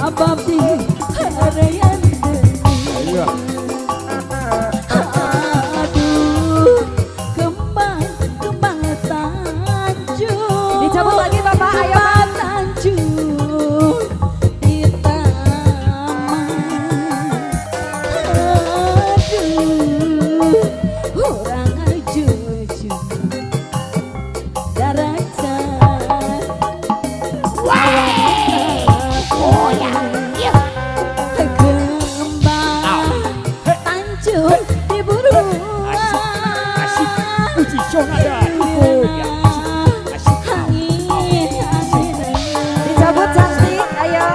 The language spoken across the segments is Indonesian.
sabab di harayan Ayo. aduh kembang tanjung Dicabut lagi Bapak, ayo Pak. tanjung di taman aduh orang jujur darajat Oh ya. Iya. kembang tanjung diburu Asik. Uji sonada. Asik. angin Dicabut cantik, ayo.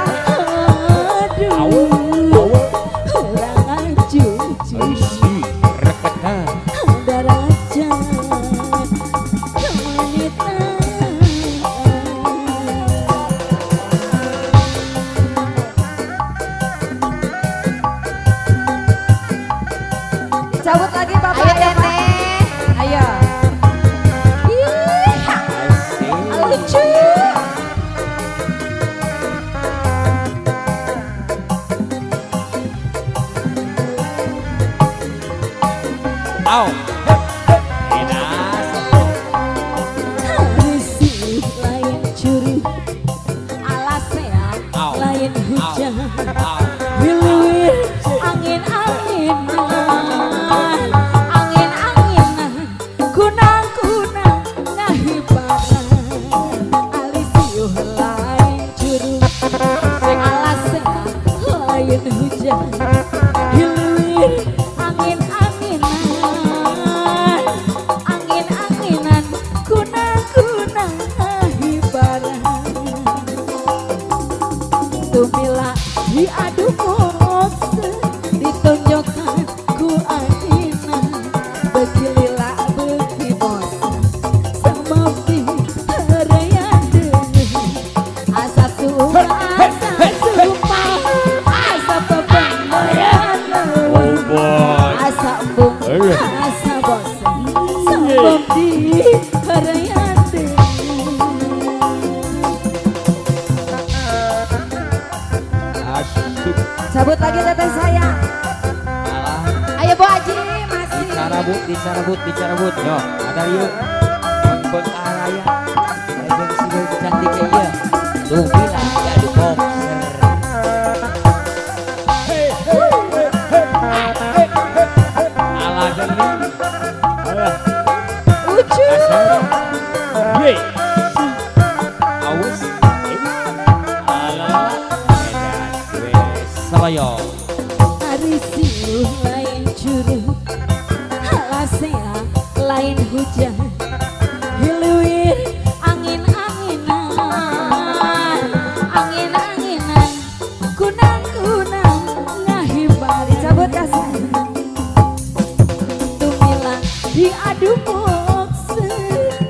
aduh orang jujur Isi. Reketan. darajat wanita Dicabut lagi Bapak, Ayo ayo Pak. Teteh. Ayo. Asik. lucu Au. Edas. Risih lain curi alasnya Au. lain hujan Au. Wiluwir angin-anginan angin-anginan kunang-kunang ngahibaran alisiuh lain curu alasnya lain hujan Wiluwir angin-anginan angin-anginan kunang-kunang ngahibaran Tumila diadu mokse ditunjukkan ku adina bagi lila bagi bos sama di harayan asa sumpah asa pepengaran Oh boy. asa embung asa bos sama di harayan Asik. Cabut lagi teteh saya. Alah. Ayo Bu Haji masih. Dicarabut. Yo, ada yuk. Konbeng araya. Legend si cantik ya. Tuh bilang jadi boxer. Ala gini. Alah. lucu Ye. Aus. Ala. Edas wes. Sabayo. Arisiu lain curu alasea lain hujan Hiluwir angin-anginan angin-anginan kunang-kunang ngahibar Dicabut kasih. Tumila diadu mokse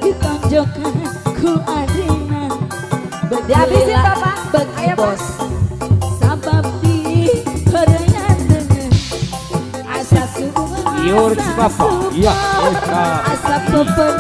ditonjokkan ku adina Dihabisin Bapak. bagi Ayo, Pak. bos sabab di harayan asa sumpah Yur si Bapak. Iya, asa pepen